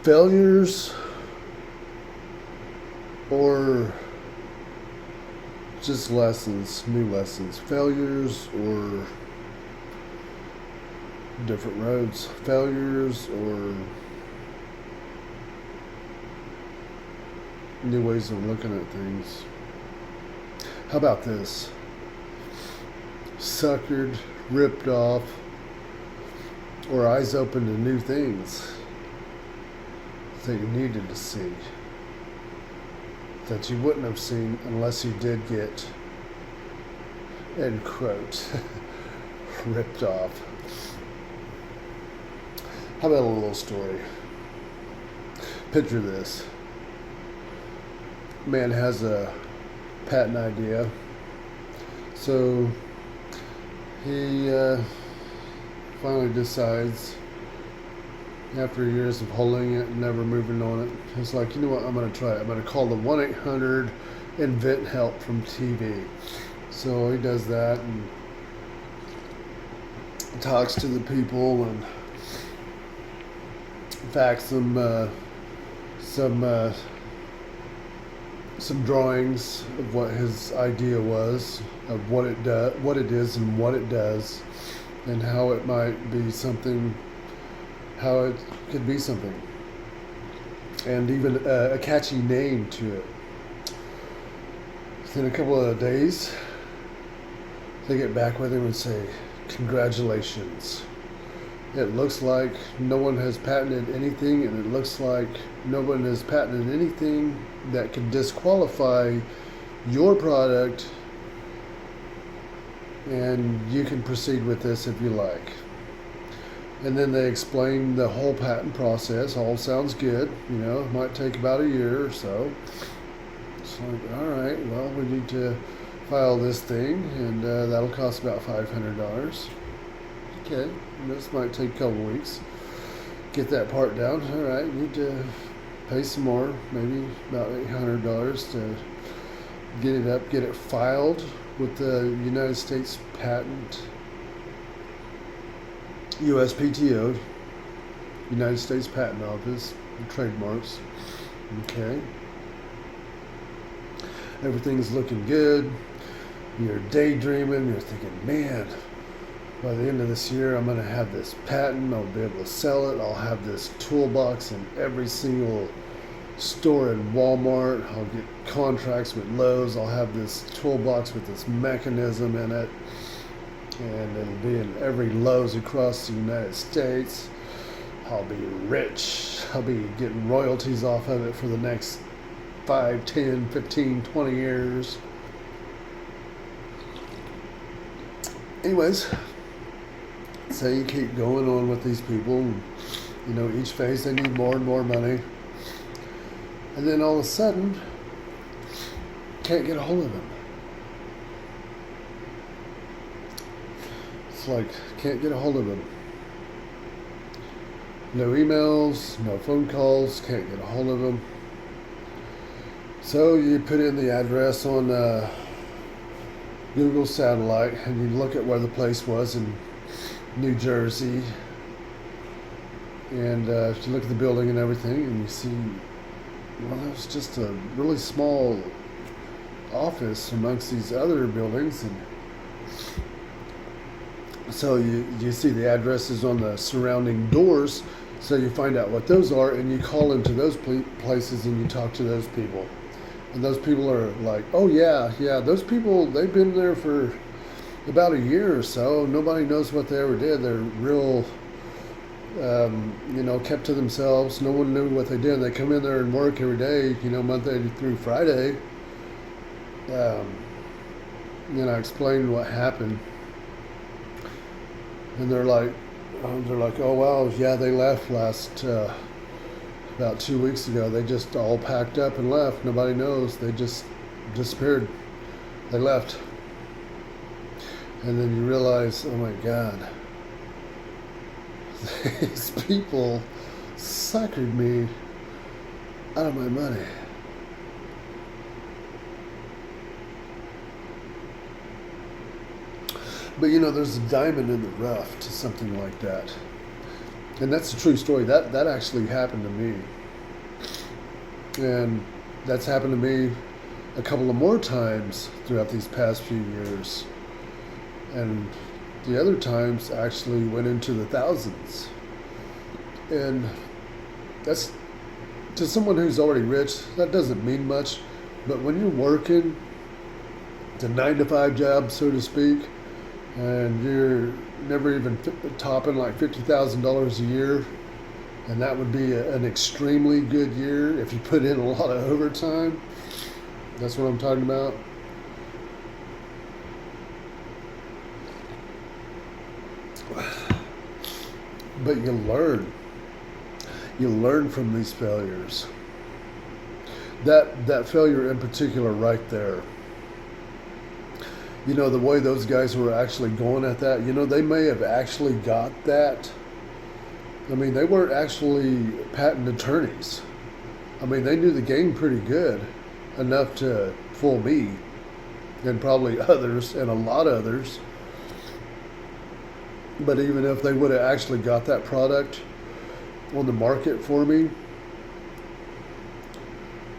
Failures or just lessons, new lessons. Failures or different roads. Failures or new ways of looking at things. How about this? Suckered, ripped off, or eyes open to new things that you needed to see, that you wouldn't have seen unless you did get, end quote, ripped off. How about a little story? Picture this. Man has a patent idea. So he finally decides, after years of holding it and never moving on it, he's like, you know what, I'm going to try it. I'm going to call the 1-800-INVENT-HELP from TV. So he does that and talks to the people and fax them some drawings of what his idea was, of what it is and what it does, and how it might be something, how it could be something, and even a catchy name to it. Within a couple of days, they get back with him and say, "Congratulations. It looks like no one has patented anything, and it looks like no one has patented anything that could disqualify your product, and you can proceed with this if you like." And then they explain the whole patent process. All sounds good. You know, it might take about a year or so. It's like, all right, well, we need to file this thing, and that'll cost about $500. Okay, this might take a couple weeks. Get that part down. All right, you need to pay some more, maybe about $800 to get it up, get it filed with the United States Patent, USPTO, United States Patent Office, trademarks. Okay. Everything's looking good. You're daydreaming. You're thinking, man, by the end of this year, I'm going to have this patent. I'll be able to sell it. I'll have this toolbox in every single store in Walmart. I'll get contracts with Lowe's. I'll have this toolbox with this mechanism in it. And it'll be in every Lowe's across the United States. I'll be rich. I'll be getting royalties off of it for the next 5, 10, 15, 20 years. Anyways, so you keep going on with these people. You know, each phase they need more and more money. And then all of a sudden, can't get a hold of them. It's like, can't get a hold of them. No emails, no phone calls, can't get a hold of them. So you put in the address on Google Satellite and you look at where the place was in New Jersey. And if you look at the building and everything and you see, well, that was just a really small office amongst these other buildings. And so you see the addresses on the surrounding doors, so you find out what those are, and you call into those places and you talk to those people. And those people are like, oh yeah, those people, they've been there for about a year or so. Nobody knows what they ever did. They're real, kept to themselves. No one knew what they did. They come in there and work every day, Monday through Friday. Explain what happened. And they're like, oh wow, yeah, they left about 2 weeks ago. They just all packed up and left. Nobody knows. They just disappeared. They left. And then you realize, oh my God, these people suckered me out of my money. But there's a diamond in the rough to something like that. And that's a true story. That actually happened to me, and that's happened to me a couple of more times throughout these past few years, and the other times actually went into the thousands. And that's, to someone who's already rich, that doesn't mean much. But when you're working the 9 to 5 job, so to speak, and you're never even topping like $50,000 a year, and that would be an extremely good year if you put in a lot of overtime. That's what I'm talking about. But you learn. You learn from these failures. That failure in particular right there. You know, the way those guys were actually going at that, you know, they may have actually got that. I mean, they weren't actually patent attorneys. I mean, they knew the game pretty good, enough to fool me and probably others and a lot of others. But even if they would have actually got that product on the market for me,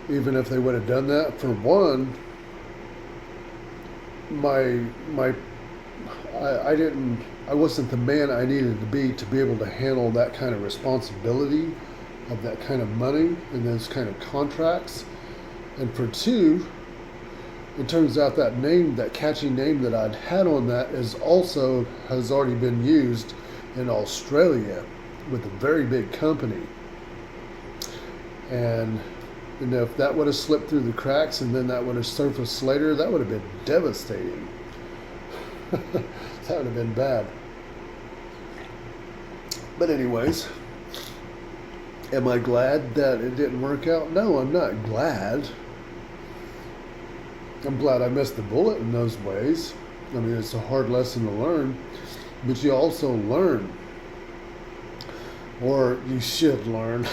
even if they would have done that, for one, I wasn't the man I needed to be able to handle that kind of responsibility of that kind of money and those kind of contracts. And for two, it turns out that name, that catchy name that I'd had on that, has already been used in Australia with a very big company. And if that would have slipped through the cracks and then that would have surfaced later, that would have been devastating. That would have been bad. But anyways, am I glad that it didn't work out? No, I'm not glad. I'm glad I missed the bullet in those ways. I mean, it's a hard lesson to learn, but you also learn, or you should learn.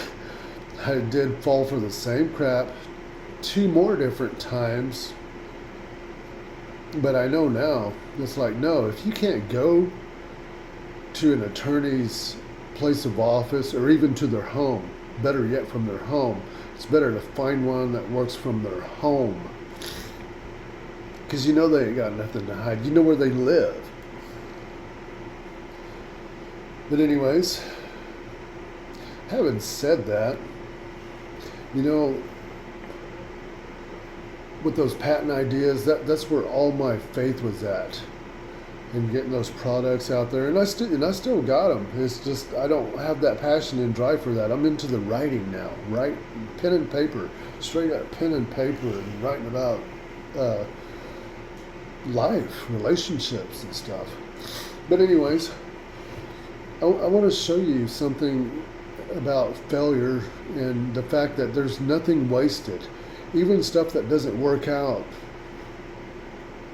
I did fall for the same crap 2 more different times, but I know now. It's like, no, if you can't go to an attorney's place of office or even to their home, better yet from their home, it's better to find one that works from their home. Because you know they ain't got nothing to hide. You know where they live. But anyways, having said that, you know, with those patent ideas, that's where all my faith was at, in getting those products out there. And I still got them. It's just I don't have that passion and drive for that. I'm into the writing now, right? Pen and paper, straight up pen and paper, and writing about life, relationships, and stuff. But anyways, I want to show you something about failure and the fact that there's nothing wasted. Even stuff that doesn't work out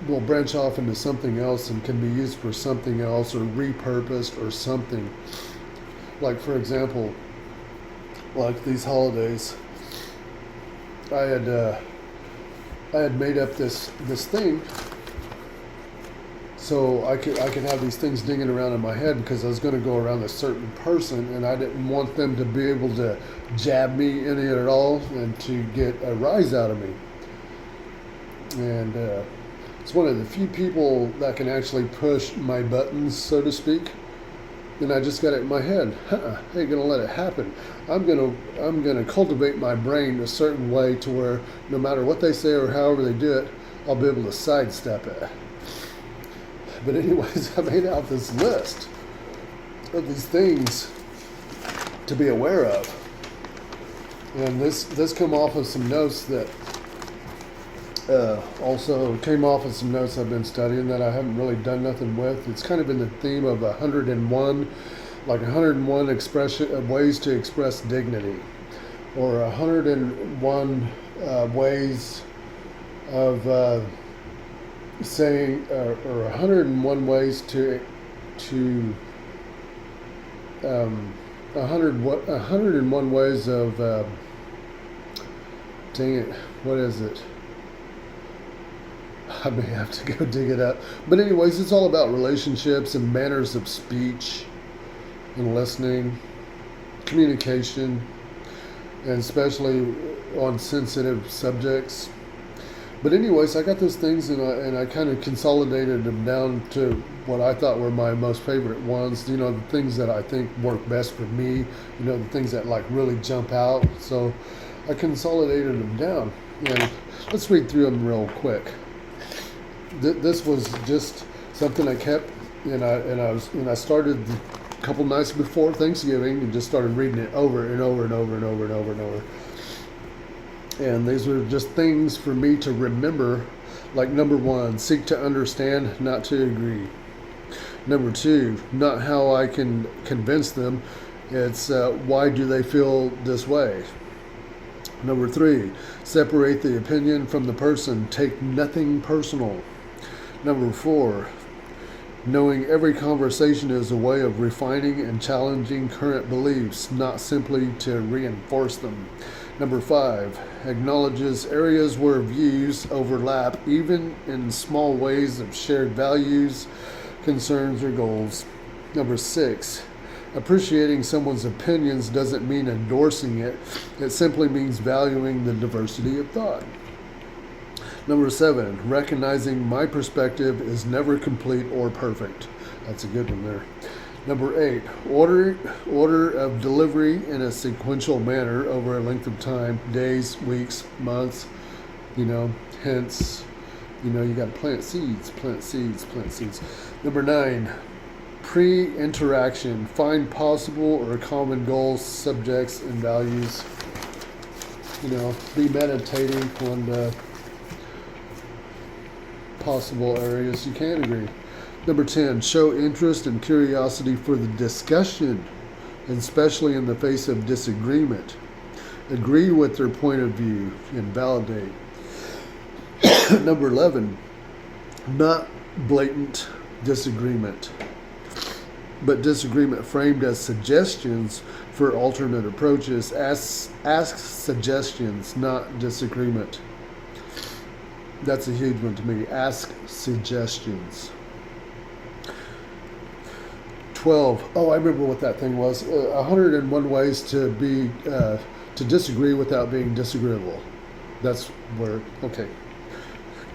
will branch off into something else and can be used for something else or repurposed or something. Like, for example, like these holidays, I had made up this thing so I could have these things dinging around in my head, because I was going to go around a certain person and I didn't want them to be able to jab me any at all and to get a rise out of me. And it's one of the few people that can actually push my buttons, so to speak. And I just got it in my head. I ain't gonna let it happen. I'm gonna cultivate my brain a certain way to where no matter what they say or however they do it, I'll be able to sidestep it. But anyways, I made out this list of these things to be aware of. And this came off of some notes that also came off of some notes I've been studying that I haven't really done nothing with. It's kind of in the theme of 101, like 101 ways to express dignity, or 101 ways of saying, or 101 ways to 101 ways of dang it, what is it? I may have to go dig it up. But anyways, it's all about relationships and manners of speech and listening. communication, and especially on sensitive subjects. But anyways, I got those things, and I kind of consolidated them down to what I thought were my most favorite ones. You know, the things that I think work best for me. You know, the things that like really jump out. So I consolidated them down, and let's read through them real quick. This was just something I kept, and I started a couple nights before Thanksgiving and just started reading it over and over and over and over and over and over. And these were just things for me to remember. Like number 1, seek to understand, not to agree. Number 2, not how I can convince them. It's why do they feel this way. Number 3, separate the opinion from the person. Take nothing personal. Number 4, knowing every conversation is a way of refining and challenging current beliefs, not simply to reinforce them. Number 5, acknowledges areas where views overlap, even in small ways of shared values, concerns, or goals. Number 6, appreciating someone's opinions doesn't mean endorsing it. It simply means valuing the diversity of thought. Number 7, recognizing my perspective is never complete or perfect. That's a good one there. Number 8, order of delivery in a sequential manner over a length of time, days, weeks, months, hence, you got to plant seeds. Number 9, pre-interaction, find possible or common goals, subjects, and values. Be meditating on the possible areas you can agree. Number 10, show interest and curiosity for the discussion, especially in the face of disagreement. Agree with their point of view and validate. Number 11, not blatant disagreement, but disagreement framed as suggestions for alternate approaches. Ask suggestions, not disagreement. That's a huge one to me. Ask suggestions. 12. Oh, I remember what that thing was. 101 ways to be to disagree without being disagreeable. That's where. Okay,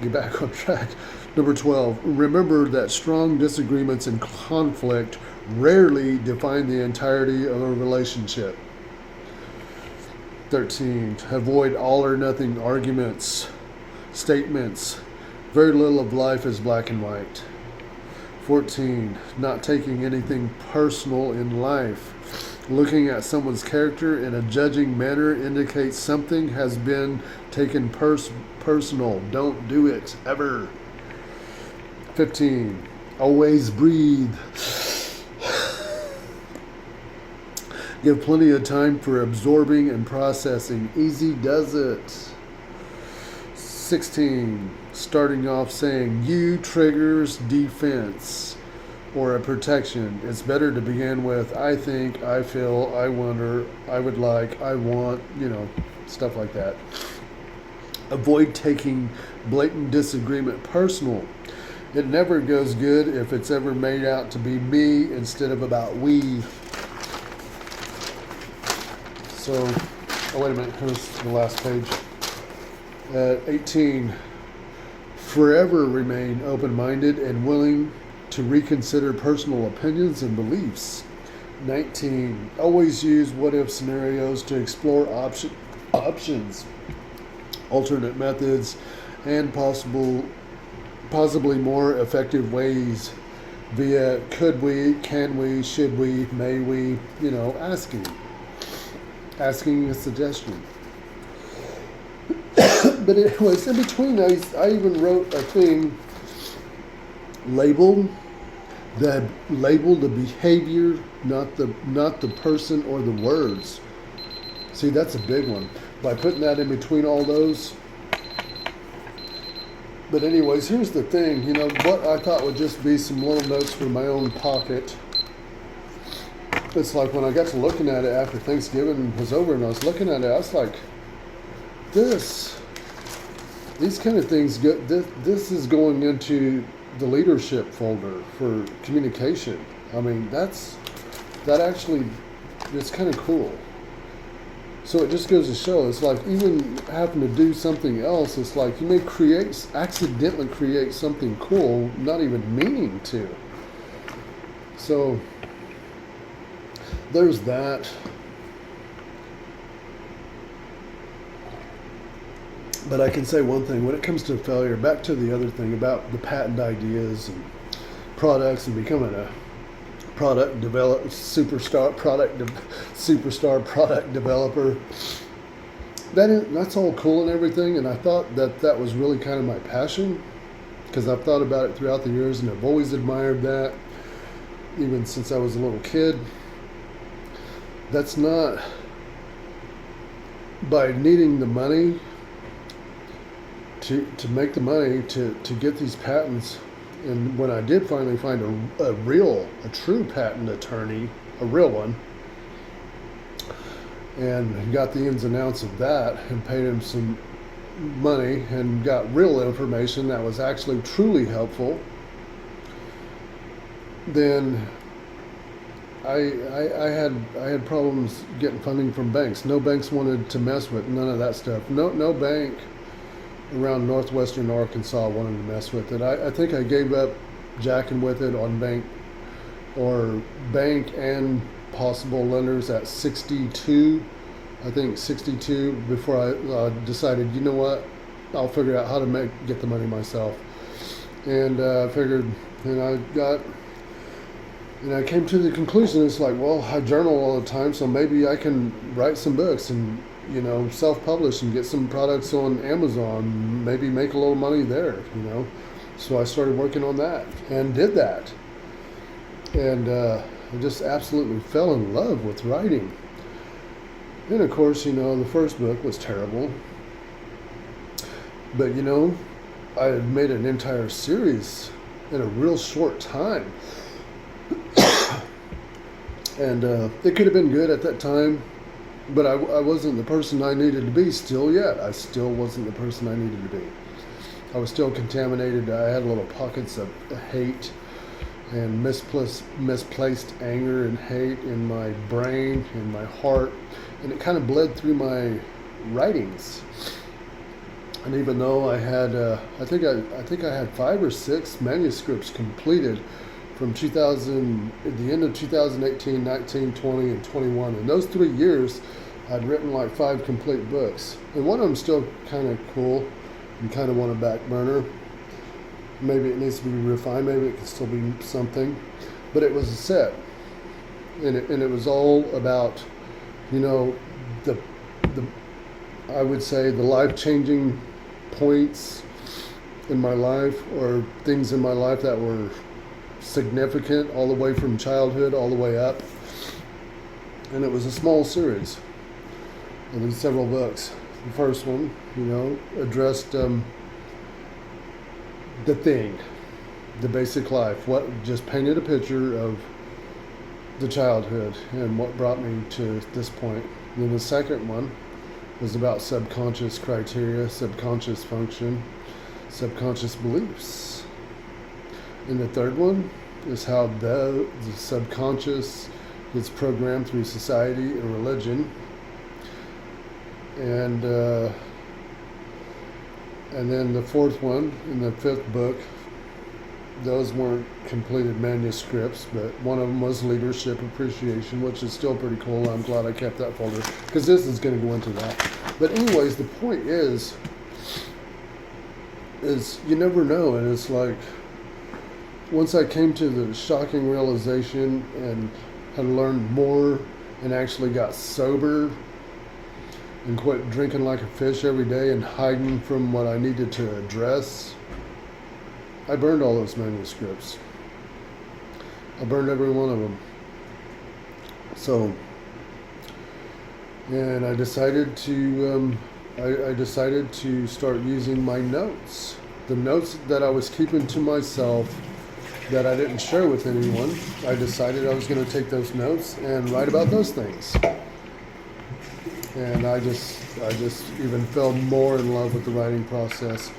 get back on track. Number 12. Remember that strong disagreements and conflict rarely define the entirety of a relationship. 13. Avoid all or nothing arguments, statements. Very little of life is black and white. 14. Not taking anything personal in life. Looking at someone's character in a judging manner indicates something has been taken personal. Don't do it, ever. 15. Always breathe. Give plenty of time for absorbing and processing. Easy does it. 16. Starting off saying you triggers defense or a protection. It's better to begin with I think, I feel, I wonder, I would like, I want, stuff like that. Avoid taking blatant disagreement personal. It never goes good if it's ever made out to be me instead of about we. So, wait a minute, here's the last page. 18. Forever remain open-minded and willing to reconsider personal opinions and beliefs. 19. Always use what-if scenarios to explore options, alternate methods, and possibly more effective ways via could we, can we, should we, may we, asking a suggestion. But anyways, in between those, I even wrote a thing label the behavior, not the person or the words. See, that's a big one. By putting that in between all those. But anyways, here's the thing. What I thought would just be some little notes for my own pocket. It's like when I got to looking at it after Thanksgiving was over and I was looking at it, I was like, these kind of things, this is going into the leadership folder for communication. I mean, that actually it's kind of cool. So it just goes to show, it's like even having to do something else, it's like you may accidentally create something cool, not even meaning to. So there's that. But I can say one thing, when it comes to failure, back to the other thing about the patent ideas and products and becoming a superstar product developer. That's all cool and everything, and I thought that was really kind of my passion, because I've thought about it throughout the years, and I've always admired that, even since I was a little kid. That's not by needing the money to make the money to get these patents. And when I did finally find a true patent attorney, a real one, and got the ins and outs of that and paid him some money and got real information that was actually truly helpful, then I had problems getting funding from banks. No banks wanted to mess with none of that stuff. No bank around northwestern Arkansas wanted to mess with it. I think I gave up jacking with it on bank and possible lenders at 62. I think 62 before I decided, you know what, I'll figure out how to get the money myself. And figured, and I came to the conclusion, it's like, well, I journal all the time, so maybe I can write some books and, self-publish and get some products on Amazon, maybe make a little money there, So I started working on that and did that. And I just absolutely fell in love with writing. And of course, the first book was terrible. But, I had made an entire series in a real short time. And it could have been good at that time. But I wasn't the person I needed to be still yet. I still wasn't the person I needed to be. I was still contaminated. I had little pockets of hate and misplaced anger and hate in my brain and my heart. And it kind of bled through my writings. And even though I had, I think I had 5 or 6 manuscripts completed from at the end of 2018, 19, 20, and 21. In those 3 years, I'd written like 5 complete books. And one of them still kind of cool and kind of want a back burner. Maybe it needs to be refined. Maybe it could still be something. But it was a set. And it was all about, I would say the life-changing points in my life, or things in my life that were significant all the way from childhood all the way up. And it was a small series of these several books. The first one, addressed the basic life, just painted a picture of the childhood and what brought me to this point. And then the second one was about subconscious criteria, subconscious function, subconscious beliefs. And the third one is how the subconscious gets programmed through society and religion. And then the fourth one, in the 5th book, those weren't completed manuscripts, but one of them was leadership appreciation, which is still pretty cool. I'm glad I kept that folder, because this is going to go into that. But anyways, the point is you never know. And it's like, once I came to the shocking realization and had learned more and actually got sober and quit drinking like a fish every day and hiding from what I needed to address, I burned all those manuscripts. I burned every one of them. So, and I decided to start using my notes, the notes that I was keeping to myself, that I didn't share with anyone. I decided I was going to take those notes and write about those things. And I just even fell more in love with the writing process.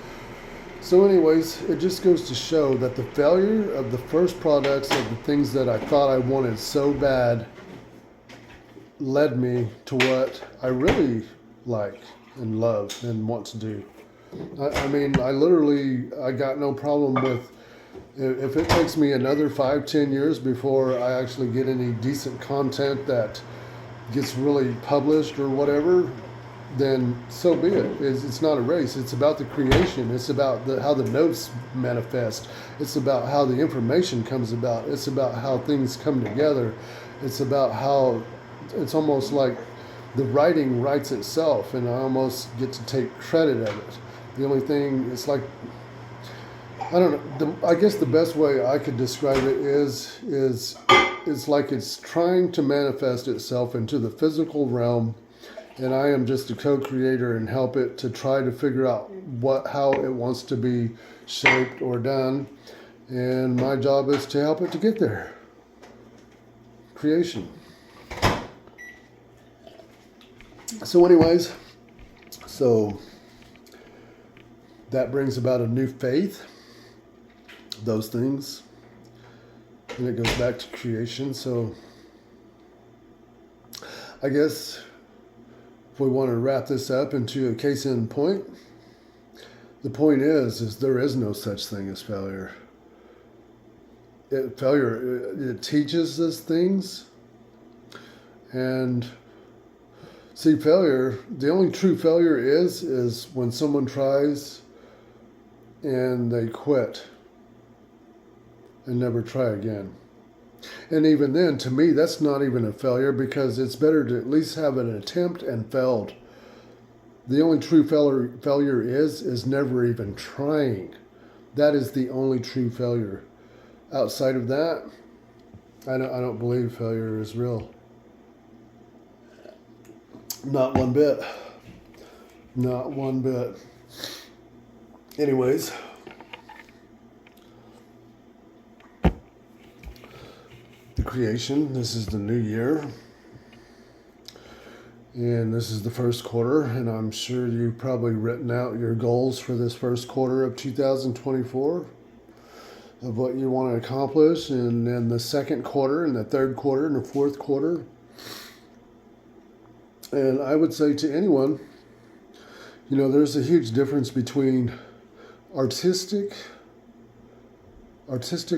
So anyways, it just goes to show that the failure of the first products, of the things that I thought I wanted so bad, led me to what I really like and love and want to do. I mean, I got no problem with, if it takes me another 5, 10 years before I actually get any decent content that gets really published or whatever, then so be it. It's not a race. It's about the creation. It's about how the notes manifest. It's about how the information comes about. It's about how things come together. It's about how it's almost like the writing writes itself, and I almost get to take credit of it. The only thing, it's like, I don't know. I guess the best way I could describe it is it's like it's trying to manifest itself into the physical realm, and I am just a co-creator and help it to try to figure out how it wants to be shaped or done, and my job is to help it to get there. Creation. So anyways, that brings about a new faith, those things, and it goes back to creation. So I guess if we want to wrap this up into a case in point, the point is there is no such thing as failure. It teaches us things, and see, failure, the only true failure is when someone tries and they quit and never try again. And even then, to me, that's not even a failure, because it's better to at least have an attempt and failed. The only true failure is never even trying. That is the only true failure. Outside of that, I don't believe failure is real. Not one bit. Not one bit. Anyways, the creation, this is the new year. And this is the first quarter, and I'm sure you've probably written out your goals for this first quarter of 2024 of what you want to accomplish, and then the second quarter and the third quarter and the fourth quarter. And I would say to anyone, there's a huge difference between artistic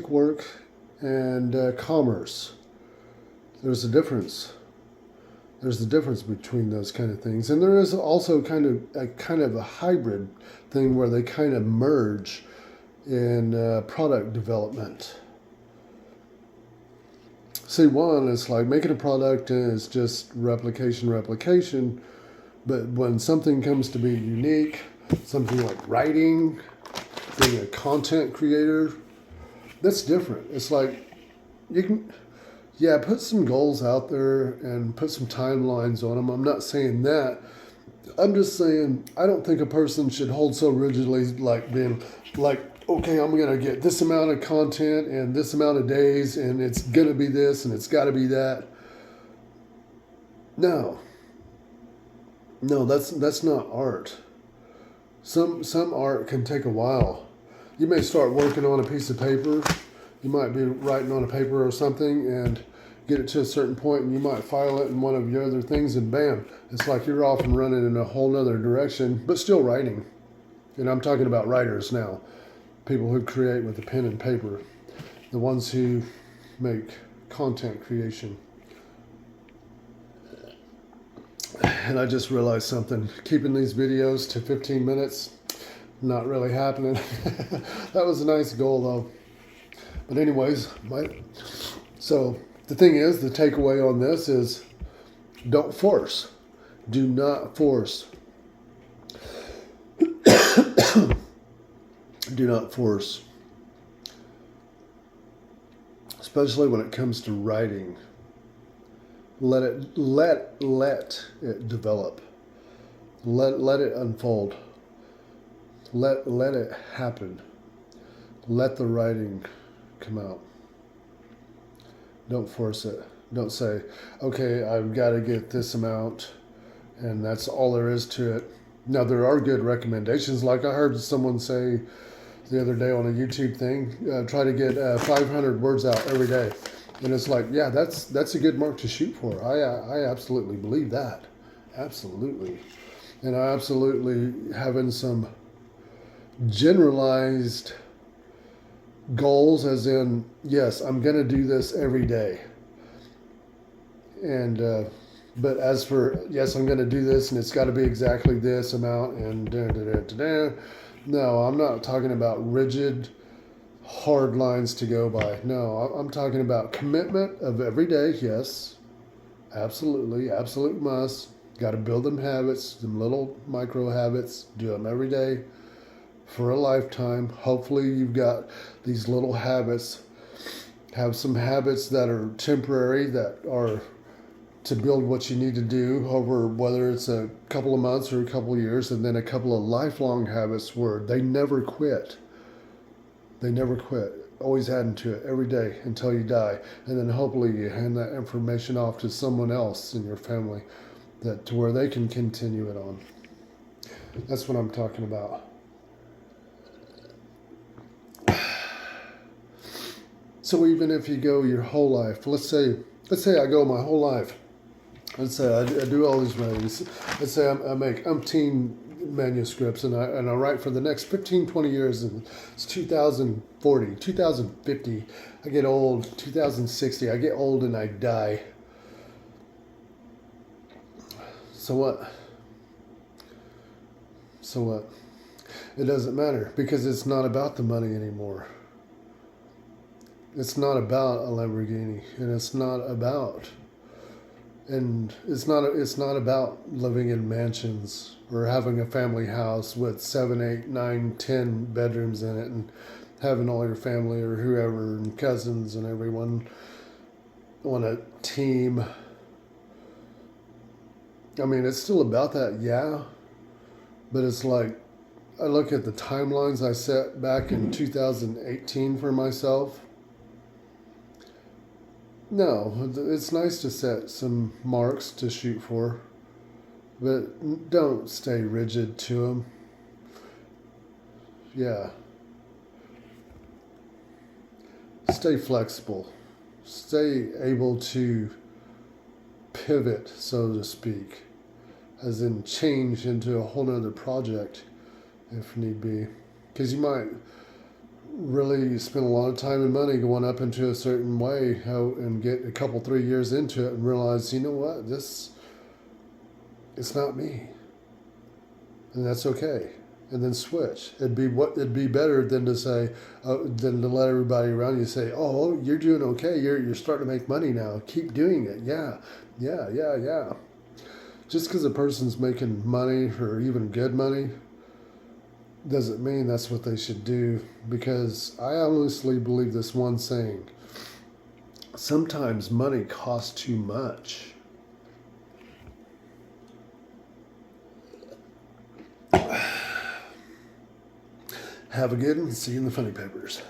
work and commerce. There's a difference. There's a difference between those kind of things. And there is also kind of a hybrid thing where they kind of merge in product development. See, one is like making a product and it's just replication. But when something comes to be unique, something like writing, being a content creator, that's different. It's like you can, put some goals out there and put some timelines on them. I'm not saying that. I'm just saying I don't think a person should hold so rigidly, like being like, okay, I'm going to get this amount of content and this amount of days, and it's going to be this and it's got to be that. No, that's not art. Some art can take a while. You may start working on a piece of paper. You might be writing on a paper or something and get it to a certain point, and you might file it in one of your other things, and bam, it's like you're off and running in a whole nother direction, but still writing. And I'm talking about writers now, people who create with a pen and paper, the ones who make content creation. And I just realized something. Keeping these videos to 15 minutes, not really happening. That was a nice goal though. But anyways, so the thing is, the takeaway on this is don't force. Do not force. Do not force. Especially when it comes to writing. Let it develop. Let it unfold. Let it happen. Let the writing come out. Don't force it. Don't say, okay, I've got to get this amount and that's all there is to it. Now, there are good recommendations. Like I heard someone say the other day on a YouTube thing, try to get 500 words out every day. And it's like, yeah, that's a good mark to shoot for. I absolutely believe that, absolutely, and I absolutely having some generalized goals, as in, yes, I'm going to do this every day, and but as for, yes, I'm going to do this, and it's got to be exactly this amount, and no, I'm not talking about rigid hard lines to go by. No, I'm talking about commitment of every day. Yes, absolutely, absolute must. Got to build them habits, them little micro habits. Do them every day for a lifetime. Hopefully, you've got these little habits. Have some habits that are temporary, that are to build what you need to do over, whether it's a couple of months or a couple of years, and then a couple of lifelong habits where they never quit. They never quit. Always adding to it every day until you die. And then hopefully you hand that information off to someone else in your family, that to where they can continue it on. That's what I'm talking about. So even if you go your whole life, let's say I go my whole life. Let's say I do all these writings. Let's say I make umpteen manuscripts, and I write for the next 15, 20 years, and it's 2040, 2050, I get old, 2060, I get old and I die. So what? So what? It doesn't matter, because it's not about the money anymore. It's not about a Lamborghini, and it's not about about living in mansions or having a family house with 7, 8, 9, 10 bedrooms in it, and having all your family or whoever and cousins and everyone on a team. I mean, it's still about that, yeah, but it's like, I look at the timelines I set back in 2018 for myself. No, it's nice to set some marks to shoot for, but don't stay rigid to them. Yeah. Stay flexible. Stay able to pivot, so to speak, as in change into a whole nother project if need be. Because you might really spend a lot of time and money going up into a certain way, and get a couple, 3 years into it and realize, you know what, it's not me. And that's okay. And then switch. It'd be better than to say, than to let everybody around you say, oh, you're doing okay. You're starting to make money now. Keep doing it. Yeah. Just because a person's making money, or even good money, doesn't mean that's what they should do. Because I honestly believe this one saying: sometimes money costs too much. Have a good one. See you in the funny papers.